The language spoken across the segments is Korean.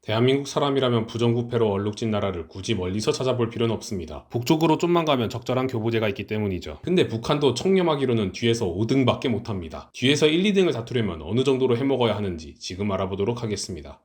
대한민국 사람이라면 부정부패로 얼룩진 나라를 굳이 멀리서 찾아볼 필요는 없습니다. 북쪽으로 좀만 가면 적절한 교보제가 있기 때문이죠. 근데 북한도 청렴하기로는 뒤에서 5등밖에 못합니다. 뒤에서 1, 2등을 다투려면 어느 정도로 해먹어야 하는지 지금 알아보도록 하겠습니다.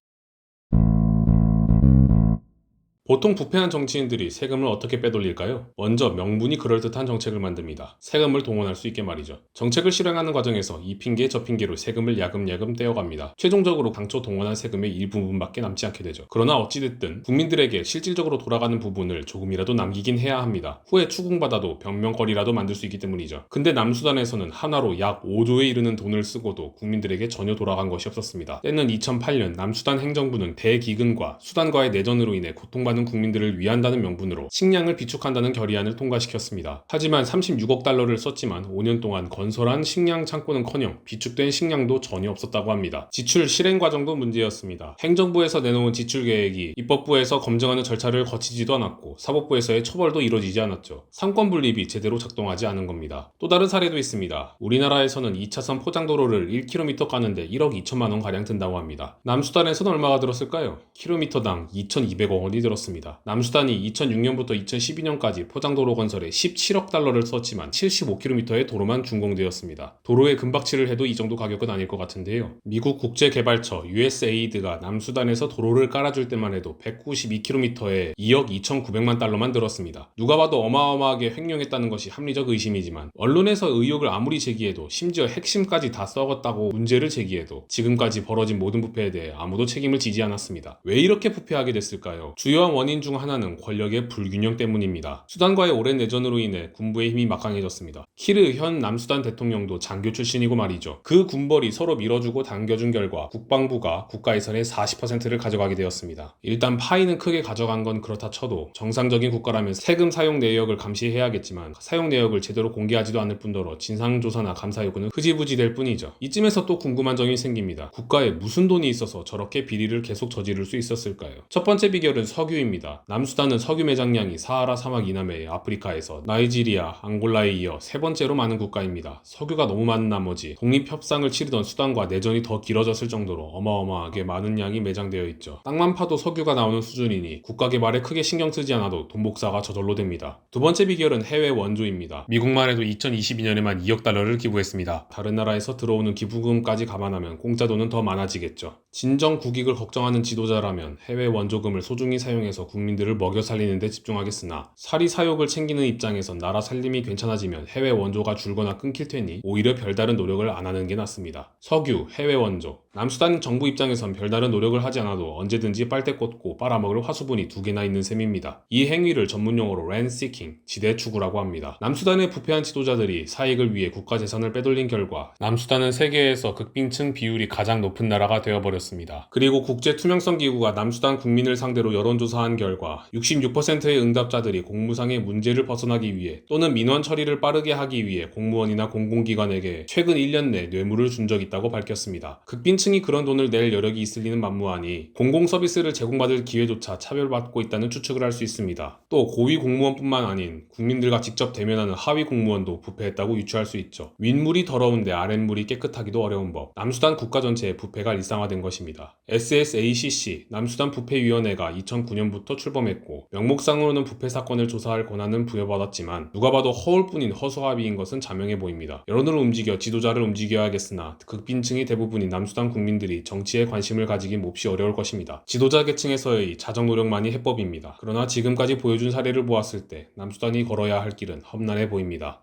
보통 부패한 정치인들이 세금을 어떻게 빼돌릴까요? 먼저 명분이 그럴듯한 정책을 만듭니다. 세금을 동원할 수 있게 말이죠. 정책을 실행하는 과정에서 이 핑계 저 핑계로 세금을 야금야금 떼어갑니다. 최종적으로 당초 동원한 세금의 일부분밖에 남지 않게 되죠. 그러나 어찌됐든 국민들에게 실질적으로 돌아가는 부분을 조금이라도 남기긴 해야 합니다. 후에 추궁받아도 변명거리라도 만들 수 있기 때문이죠. 근데 남수단에서는 하나로 약 5조에 이르는 돈을 쓰고도 국민들에게 전혀 돌아간 것이 없었습니다. 때는 2008년 남수단 행정부는 대기근과 수단과의 내전으로 인해 고통받는 국민들을 위한다는 명분으로 식량을 비축한다는 결의안을 통과시켰습니다. 하지만 36억 달러를 썼지만 5년 동안 건설한 식량 창고는커녕 비축된 식량도 전혀 없었다고 합니다. 지출 실행 과정도 문제였습니다. 행정부에서 내놓은 지출 계획이 입법부에서 검증하는 절차를 거치지도 않았고 사법부에서의 처벌도 이루어지지 않았죠. 상권 분립이 제대로 작동하지 않은 겁니다. 또 다른 사례도 있습니다. 우리나라에서는 2차선 포장도로를 1km 까는데 1억 2천만 원 가량 든다고 합니다. 남수단에서는 얼마가 들었을까요? 킬로미터당 2,200억 원이 들었습니다. 남수단이 2006년부터 2012년까지 포장도로 건설에 17억 달러를 썼지만 75km의 도로만 준공되었습니다. 도로에 금박치를 해도 이 정도 가격은 아닐 것 같은데요. 미국 국제개발처 USAID가 남수단에서 도로를 깔아줄 때만 해도 192km에 2억 2,900만 달러만 들었습니다. 누가 봐도 어마어마하게 횡령했다는 것이 합리적 의심이지만 언론에서 의혹을 아무리 제기해도 심지어 핵심까지 다 썩었다고 문제를 제기해도 지금까지 벌어진 모든 부패에 대해 아무도 책임을 지지 않았습니다. 왜 이렇게 부패하게 됐을까요? 주요한 원인 중 하나는 권력의 불균형 때문입니다. 수단과의 오랜 내전으로 인해 군부의 힘이 막강해졌습니다. 키르 현 남수단 대통령도 장교 출신이고 말이죠. 그 군벌이 서로 밀어주고 당겨준 결과 국방부가 국가 예산의 40%를 가져가게 되었습니다. 일단 파이는 크게 가져간 건 그렇다 쳐도 정상적인 국가라면 세금 사용 내역을 감시해야겠지만 사용 내역을 제대로 공개하지도 않을 뿐더러 진상조사나 감사 요구는 흐지부지 될 뿐이죠. 이쯤에서 또 궁금한 점이 생깁니다. 국가에 무슨 돈이 있어서 저렇게 비리를 계속 저지를 수 있었을까요? 첫 번째 비결은 석유입니다. 남수단은 석유 매장량이 사하라 사막 이남의 아프리카에서 나이지리아, 앙골라에 이어 세 번째로 많은 국가입니다. 석유가 너무 많은 나머지 독립협상을 치르던 수단과 내전이 더 길어졌을 정도로 어마어마하게 많은 양이 매장되어 있죠. 땅만 파도 석유가 나오는 수준이니 국가 개발에 크게 신경 쓰지 않아도 돈 복사가 저절로 됩니다. 두 번째 비결은 해외 원조입니다. 미국만 해도 2022년에만 2억 달러를 기부했습니다. 다른 나라에서 들어오는 기부금까지 감안하면 공짜 돈은 더 많아지겠죠. 진정 국익을 걱정하는 지도자라면 해외 원조금을 소중히 사용해서 국민들을 먹여 살리는 데 집중하겠으나 사리 사욕을 챙기는 입장에선 나라 살림이 괜찮아지면 해외 원조가 줄거나 끊길 테니 오히려 별다른 노력을 안 하는 게 낫습니다. 석유, 해외 원조. 남수단 정부 입장에선 별다른 노력을 하지 않아도 언제든지 빨대 꽂고 빨아먹을 화수분이 두 개나 있는 셈입니다. 이 행위를 전문용어로 랜시킹, 지대 추구라고 합니다. 남수단의 부패한 지도자들이 사익을 위해 국가 재산을 빼돌린 결과 남수단은 세계에서 극빈층 비율이 가장 높은 나라가 되어버렸습니다. 그리고 국제투명성기구가 남수단 국민을 상대로 여론조사한 결과 66%의 응답자들이 공무상의 문제를 벗어나기 위해 또는 민원 처리를 빠르게 하기 위해 공무원이나 공공기관에게 최근 1년 내 뇌물을 준 적 있다고 밝혔습니다. 극빈층이 그런 돈을 낼 여력이 있을 리는 만무하니 공공서비스를 제공받을 기회조차 차별받고 있다는 추측을 할 수 있습니다. 또 고위 공무원뿐만 아닌 국민들과 직접 대면하는 하위 공무원도 부패했다고 유추할 수 있죠. 윗물이 더러운데 아랫물이 깨끗하기도 어려운 법. 남수단 국가 전체의 부패가 일상화된 것입니다. SSACC 남수단 부패위원회가 2009년부터 출범했고 명목상으로는 부패 사건을 조사할 권한은 부여받았지만 누가 봐도 허울뿐인 허수아비인 것은 자명해 보입니다. 여론을 움직여 지도자를 움직여야겠으나 극빈층이 대부분인 남수단 국민들이 정치에 관심을 가지기 몹시 어려울 것입니다. 지도자 계층에서의 자정노력만이 해법입니다. 그러나 지금까지 보여준 사례를 보았을 때 남수단이 걸어야 할 길은 험난해 보입니다.